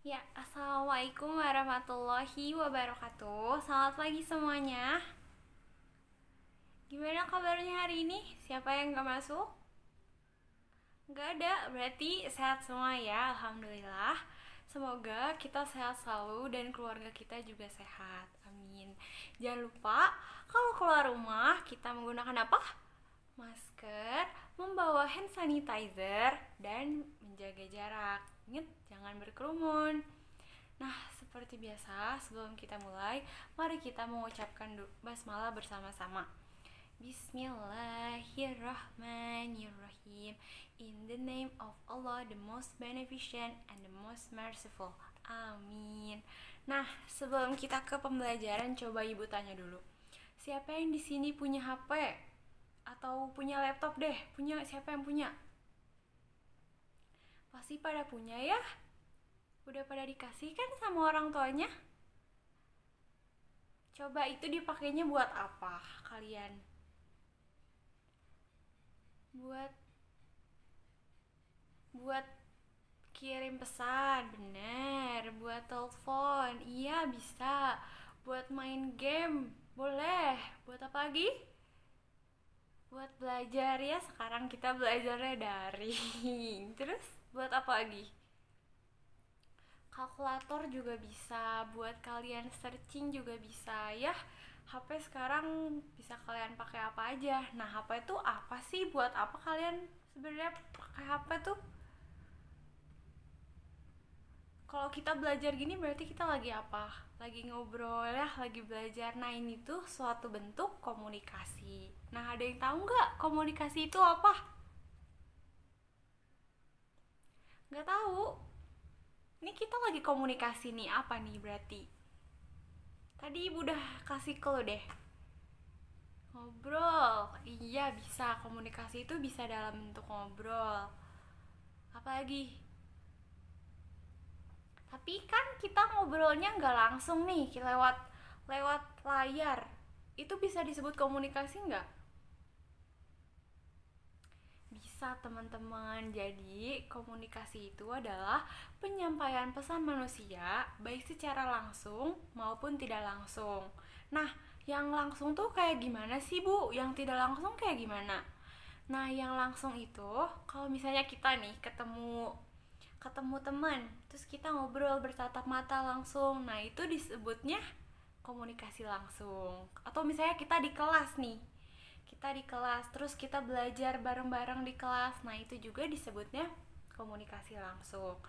Ya, assalamualaikum warahmatullahi wabarakatuh. Selamat pagi semuanya. Gimana kabarnya hari ini? Siapa yang gak masuk? Gak ada, berarti sehat semua ya, alhamdulillah. Semoga kita sehat selalu dan keluarga kita juga sehat. Amin. Jangan lupa, kalau keluar rumah kita menggunakan apa? Masker, membawa hand sanitizer, dan menjaga jarak. Ingat, jangan berkerumun. Nah, seperti biasa, sebelum kita mulai, mari kita mengucapkan basmalah bersama-sama. Bismillahirrahmanirrahim. In the name of Allah, the most beneficent and the most merciful. Amin. Nah, sebelum kita ke pembelajaran, coba ibu tanya dulu. Siapa yang di sini punya HP? Atau punya laptop deh? Siapa yang punya? Pasti pada punya ya? Udah pada dikasih kan sama orang tuanya? Coba itu dipakainya buat apa kalian? Buat kirim pesan, bener. Buat telepon, iya bisa. Buat main game, boleh. Buat apa lagi? Buat belajar ya, sekarang kita belajarnya daring. Terus buat apa lagi? Kalkulator juga bisa, buat kalian searching juga bisa ya. HP sekarang bisa kalian pakai apa aja. Nah, HP itu apa sih? Buat apa kalian sebenarnya pakai HP tuh? Kalau kita belajar gini berarti kita lagi apa? Lagi ngobrol ya, lagi belajar. Nah, ini tuh suatu bentuk komunikasi. Nah, ada yang tahu nggak komunikasi itu apa? Nggak tahu. Ini kita lagi komunikasi nih, apa nih berarti? Tadi ibu udah kasih clue deh. Ngobrol. Iya, bisa. Komunikasi itu bisa dalam bentuk ngobrol. Apalagi? Tapi kan kita ngobrolnya nggak langsung nih, lewat layar. Itu bisa disebut komunikasi nggak? Bisa teman-teman. Jadi komunikasi itu adalah penyampaian pesan manusia baik secara langsung maupun tidak langsung. Nah, yang langsung tuh kayak gimana sih Bu? Yang tidak langsung kayak gimana? Nah, yang langsung itu kalau misalnya kita nih ketemu teman, terus kita ngobrol bertatap mata langsung. Nah, itu disebutnya komunikasi langsung. Atau misalnya kita di kelas nih, terus kita belajar bareng-bareng di kelas. Nah, itu juga disebutnya komunikasi langsung.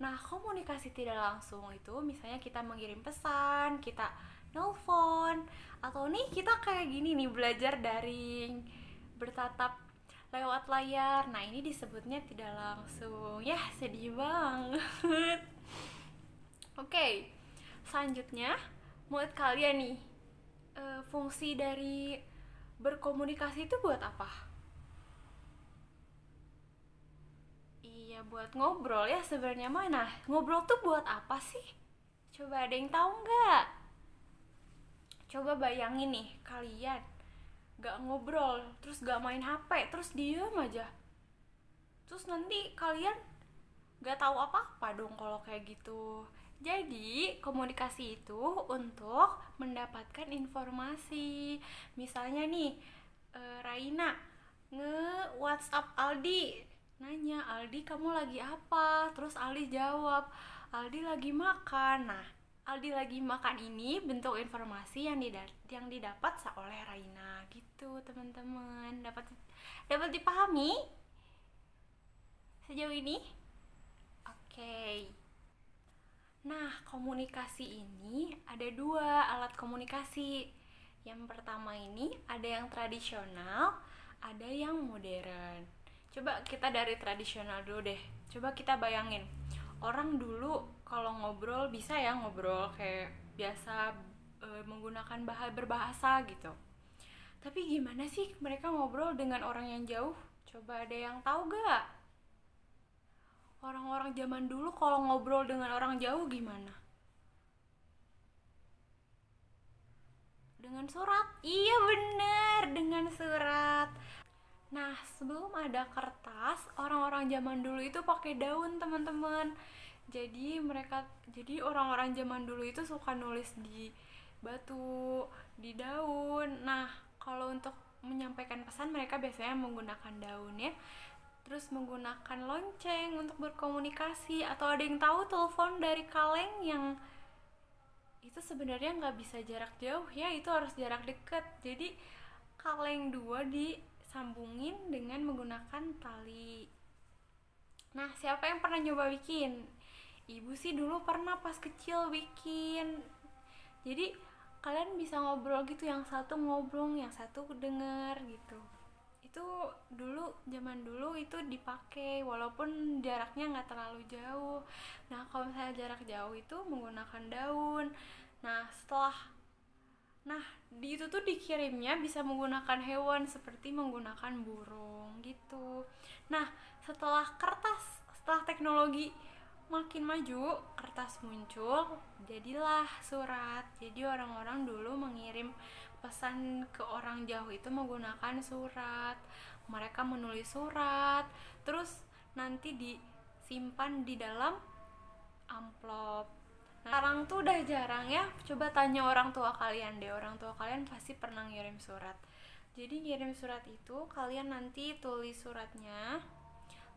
Nah, komunikasi tidak langsung itu misalnya kita mengirim pesan, kita nelpon, atau nih kita kayak gini nih belajar daring, bertatap lewat layar. Nah, ini disebutnya tidak langsung. Yah, sedih banget. Oke, selanjutnya menurut kalian nih, fungsi dari berkomunikasi itu buat apa? Iya, buat ngobrol ya sebenarnya. Mana ngobrol tuh buat apa sih? Coba ada yang tahu nggak? Coba bayangin nih, kalian gak ngobrol, terus gak main HP, terus diem aja. Terus nanti kalian gak tahu apa-apa dong kalau kayak gitu. Jadi komunikasi itu untuk mendapatkan informasi. Misalnya nih, Raina nge-WhatsApp Aldi, nanya, Aldi kamu lagi apa? Terus Aldi jawab, Aldi lagi makan. Nah, Aldi lagi makan ini bentuk informasi yang didapat oleh Raina gitu teman-teman. Dapat dipahami sejauh ini? Oke. Nah, komunikasi ini ada dua alat komunikasi. Yang pertama ini ada yang tradisional, ada yang modern. Coba kita dari tradisional dulu deh. Coba kita bayangin, orang dulu kalau ngobrol bisa ya ngobrol kayak biasa, menggunakan berbahasa gitu. Tapi gimana sih mereka ngobrol dengan orang yang jauh? Coba ada yang tahu gak? Orang-orang zaman dulu kalau ngobrol dengan orang jauh gimana? Dengan surat. Iya bener, dengan surat. Nah, sebelum ada kertas, orang-orang zaman dulu itu pakai daun, teman-teman. Jadi orang-orang zaman dulu itu suka nulis di batu, di daun. Nah, kalau untuk menyampaikan pesan mereka biasanya menggunakan daun ya. Terus menggunakan lonceng untuk berkomunikasi, atau ada yang tahu telepon dari kaleng yang itu sebenarnya nggak bisa jarak jauh ya, itu harus jarak dekat. Jadi kaleng dua disambungin dengan menggunakan tali. Nah, siapa yang pernah nyoba bikin? Ibu sih dulu pernah pas kecil bikin. Jadi kalian bisa ngobrol gitu, yang satu ngobrol, yang satu denger gitu. Itu dulu, zaman dulu itu dipakai walaupun jaraknya nggak terlalu jauh. Nah, kalau misalnya jarak jauh itu menggunakan daun. Nah, nah, di itu tuh dikirimnya bisa menggunakan hewan seperti menggunakan burung gitu. Nah, setelah teknologi makin maju, kertas muncul, jadilah surat. Jadi orang-orang dulu mengirim pesan ke orang jauh itu menggunakan surat. Mereka menulis surat, terus nanti disimpan di dalam amplop. Nah, sekarang tuh udah jarang ya. Coba tanya orang tua kalian deh. Orang tua kalian pasti pernah ngirim surat. Jadi ngirim surat itu kalian nanti tulis suratnya,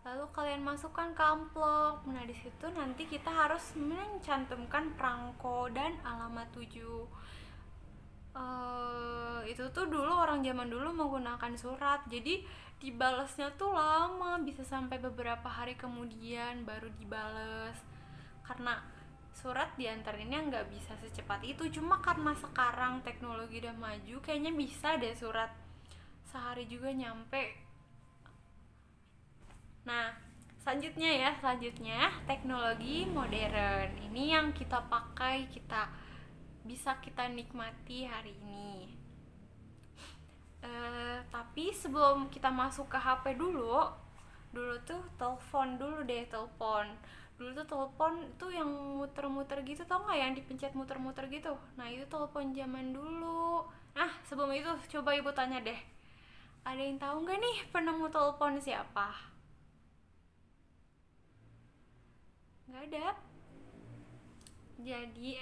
lalu kalian masukkan ke amplop. Nah, di situ nanti kita harus mencantumkan perangko dan alamat tuju. Itu tuh dulu orang zaman dulu menggunakan surat. Jadi dibalasnya tuh lama, bisa sampai beberapa hari kemudian baru dibales. Karena surat diantarinnya nggak bisa secepat itu. Cuma karena sekarang teknologi udah maju, kayaknya bisa deh surat sehari juga nyampe. Nah, selanjutnya teknologi modern. Ini yang kita pakai, bisa kita nikmati hari ini. Tapi sebelum kita masuk ke HP dulu tuh telepon dulu deh, telepon. Dulu tuh telepon tuh yang muter-muter gitu, tau nggak, yang dipencet muter-muter gitu. Nah, itu telepon zaman dulu. Nah, sebelum itu coba ibu tanya deh, ada yang tahu nggak nih penemu telepon siapa? Nggak ada. Jadi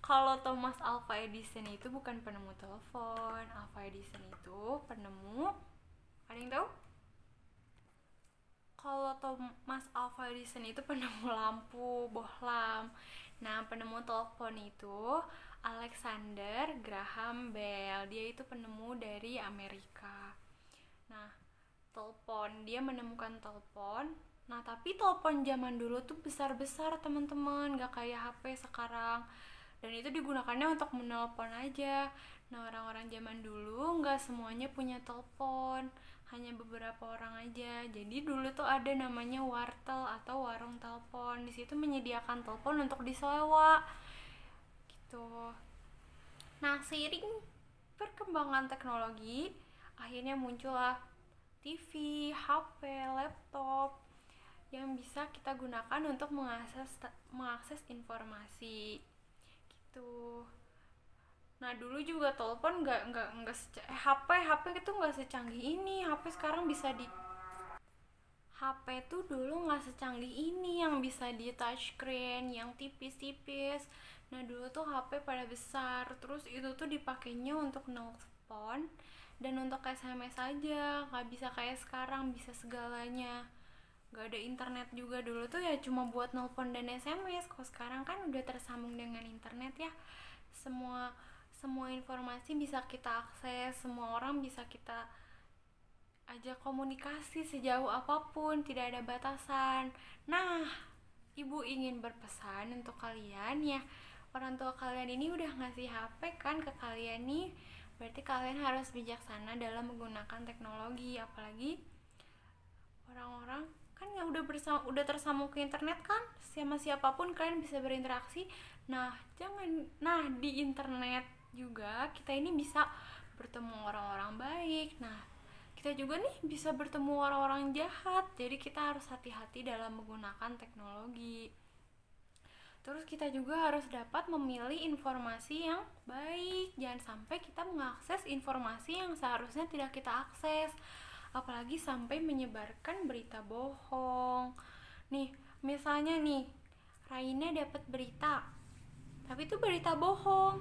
kalau Thomas Alva Edison itu bukan penemu telepon. Alva Edison itu penemu, ada yang tahu? Kalau Thomas Alva Edison itu penemu lampu bohlam. Nah, penemu telepon itu Alexander Graham Bell. Dia itu penemu dari Amerika. Nah, dia menemukan telepon. Nah, tapi telepon zaman dulu tuh besar-besar teman-teman, gak kayak HP sekarang. Dan itu digunakannya untuk menelpon aja. Nah, orang-orang zaman dulu gak semuanya punya telepon, hanya beberapa orang aja. Jadi dulu tuh ada namanya wartel atau warung telepon. Di situ menyediakan telepon untuk disewa gitu. Nah, seiring perkembangan teknologi, akhirnya muncullah TV, HP, laptop yang bisa kita gunakan untuk mengakses informasi gitu. Nah, dulu juga telepon HP itu nggak secanggih ini. HP tuh dulu nggak secanggih ini yang bisa di touchscreen, yang tipis-tipis. Nah, dulu tuh HP pada besar, terus itu tuh dipakainya untuk nelpon dan untuk SMS aja, nggak bisa kayak sekarang bisa segalanya. Gak ada internet juga, dulu tuh ya cuma buat nelpon dan SMS. Kalau sekarang kan udah tersambung dengan internet ya, semua informasi bisa kita akses, semua orang bisa kita ajak komunikasi sejauh apapun, tidak ada batasan. Nah, ibu ingin berpesan untuk kalian ya, orang tua kalian ini udah ngasih HP kan ke kalian nih, berarti kalian harus bijaksana dalam menggunakan teknologi. Apalagi orang-orang kan ya udah tersambung ke internet kan, sama siapapun kalian bisa berinteraksi. Nah, di internet juga kita ini bisa bertemu orang-orang baik. Nah, kita juga nih bisa bertemu orang-orang jahat. Jadi kita harus hati-hati dalam menggunakan teknologi. Terus kita juga harus dapat memilih informasi yang baik. Jangan sampai kita mengakses informasi yang seharusnya tidak kita akses. Apalagi sampai menyebarkan berita bohong. Nih, Misalnya nih, Raina dapat berita, tapi itu berita bohong.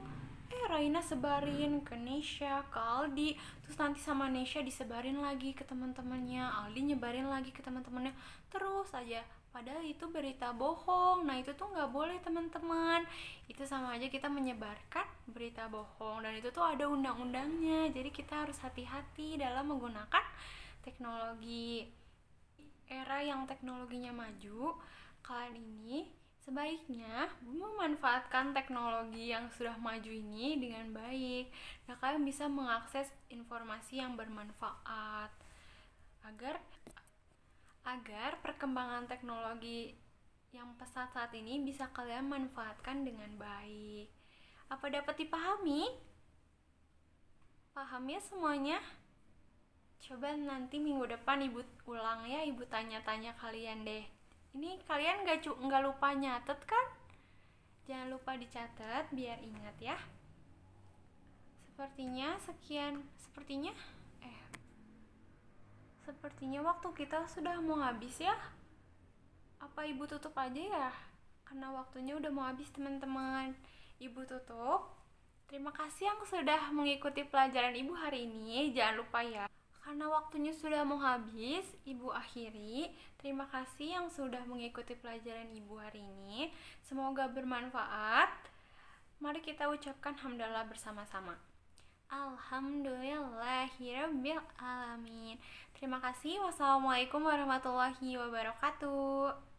Raina sebarin ke Nesha, ke Aldi, terus nanti sama Nesha disebarin lagi ke teman-temannya, Aldi nyebarin lagi ke teman-temannya, terus aja. Padahal itu berita bohong. Nah itu tuh nggak boleh teman-teman. Itu sama aja kita menyebarkan berita bohong, dan itu tuh ada undang-undangnya. Jadi kita harus hati-hati dalam menggunakan teknologi. Era yang teknologinya maju, kalian ini sebaiknya memanfaatkan teknologi yang sudah maju ini dengan baik. Nah, kalian bisa mengakses informasi yang bermanfaat agar perkembangan teknologi yang pesat saat ini bisa kalian manfaatkan dengan baik. Apa dapat dipahami? Paham ya semuanya? Coba nanti minggu depan ibu ulang ya, ibu tanya-tanya kalian deh. Ini kalian nggak lupa nyatet kan? Jangan lupa dicatat biar ingat ya. Sepertinya waktu kita sudah mau habis ya. Apa ibu tutup aja ya? Karena waktunya udah mau habis teman-teman. Ibu tutup. Terima kasih yang sudah mengikuti pelajaran ibu hari ini. Jangan lupa ya. Karena waktunya sudah mau habis, ibu akhiri. Terima kasih yang sudah mengikuti pelajaran ibu hari ini. Semoga bermanfaat. Mari kita ucapkan hamdalah bersama-sama. Alhamdulillahirabbil alamin. Terima kasih. Wassalamualaikum warahmatullahi wabarakatuh.